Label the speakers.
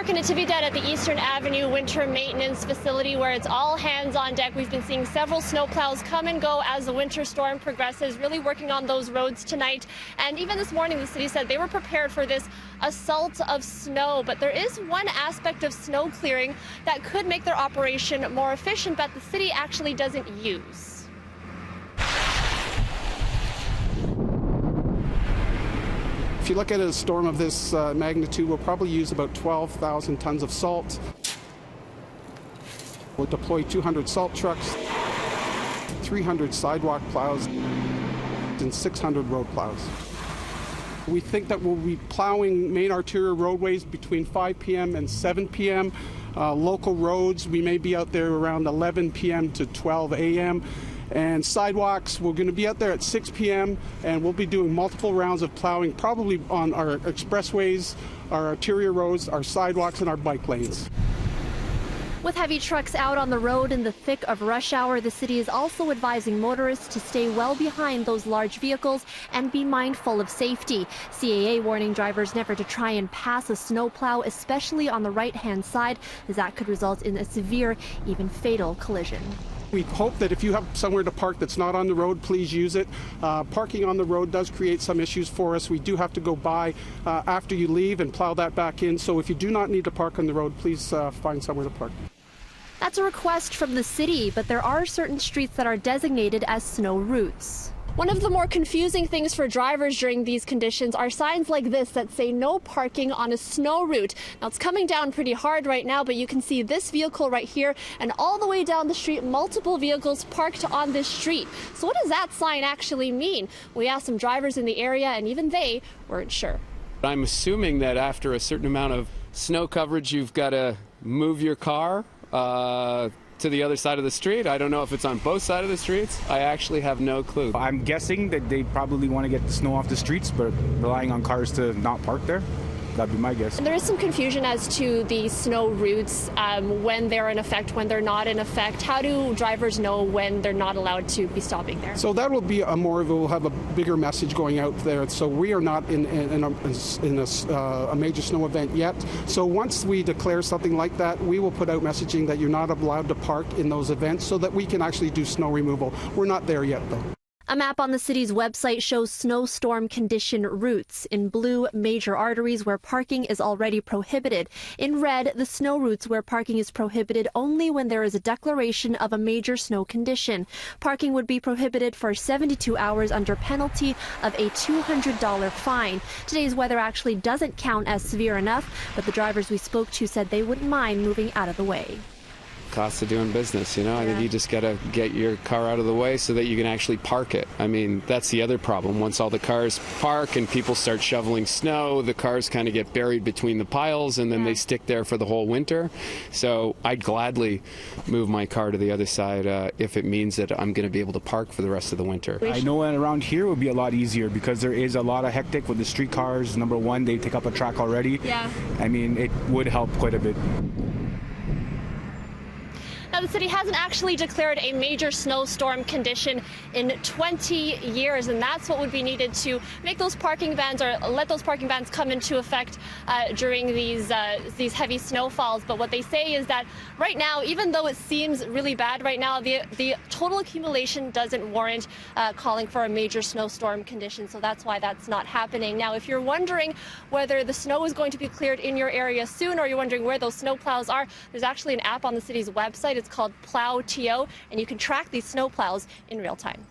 Speaker 1: Back in Natividad at the Eastern Avenue Winter Maintenance Facility, where it's all hands on deck. We've been seeing several snowplows come and go as the winter storm progresses, really working on those roads tonight. And even this morning, the city said they were prepared for this assault of snow. But there is one aspect of snow clearing that could make their operation more efficient, but the city actually doesn't use.
Speaker 2: If you look at a storm of this magnitude, we'll probably use about 12,000 tons of salt. We'll deploy 200 salt trucks, 300 sidewalk plows, and 600 road plows. We think that we'll be plowing main arterial roadways between 5 p.m. and 7 p.m. Local roads, we may be out there around 11 p.m. to 12 a.m. And sidewalks, we're going to be out there at 6 p.m. and we'll be doing multiple rounds of plowing, probably on our expressways, our arterial roads, our sidewalks, and our bike lanes.
Speaker 1: With heavy trucks out on the road in the thick of rush hour, the city is also advising motorists to stay well behind those large vehicles and be mindful of safety. CAA warning drivers never to try and pass a snowplow, especially on the right-hand side, as that could result in a severe, even fatal collision.
Speaker 2: We hope that if you have somewhere to park that's not on the road, please use it. Parking on the road does create some issues for us. We do have to go by after you leave and plow that back in. So if you do not need to park on the road, please find somewhere to park.
Speaker 1: That's a request from the city, but there are certain streets that are designated as snow routes. One of the more confusing things for drivers during these conditions are signs like this that say no parking on a snow route. Now, it's coming down pretty hard right now, but you can see this vehicle right here, and all the way down the street, multiple vehicles parked on this street. So what does that sign actually mean? We asked some drivers in the area, and even they weren't sure.
Speaker 3: I'm assuming that after a certain amount of snow coverage, you've got to move your car to the other side of the street. I don't know if it's on both sides of the streets. I actually have no clue.
Speaker 4: I'm guessing that they probably want to get the snow off the streets, but relying on cars to not park there. That'd be my guess.
Speaker 1: And there is some confusion as to the snow routes, when they're in effect, when they're not in effect. How do drivers know when they're not allowed to be stopping there?
Speaker 2: So that will be we'll have a bigger message going out there. So we are not in a major snow event yet. So once we declare something like that, we will put out messaging that you're not allowed to park in those events so that we can actually do snow removal. We're not there yet, though.
Speaker 1: A map on the city's website shows snowstorm condition routes. In blue, major arteries where parking is already prohibited. In red, the snow routes where parking is prohibited only when there is a declaration of a major snow condition. Parking would be prohibited for 72 hours under penalty of a $200 fine. Today's weather actually doesn't count as severe enough, but the drivers we spoke to said they wouldn't mind moving out of the way.
Speaker 3: Cost of doing business, you know. I think you just got to get your car out of the way so that you can actually park it. I mean, that's the other problem. Once all the cars park and people start shoveling snow, the cars kind of get buried between the piles and then they stick there for the whole winter. So I'd gladly move my car to the other side if it means that I'm going to be able to park for the rest of the winter.
Speaker 4: I know around here would be a lot easier because there is a lot of hectic with the street cars. Number one, they take up a track already.
Speaker 1: Yeah.
Speaker 4: I mean, it would help quite a bit.
Speaker 1: Now, the city hasn't actually declared a major snowstorm condition in 20 years, and that's what would be needed to make those parking bans or let those parking bans come into effect during these heavy snowfalls. But what they say is that right now, even though it seems really bad right now, the total accumulation doesn't warrant calling for a major snowstorm condition, so that's why that's not happening. Now, if you're wondering whether the snow is going to be cleared in your area soon, or you're wondering where those snow plows are, there's actually an app on the city's website. It's called Plow TO, and you can track these snow plows in real time.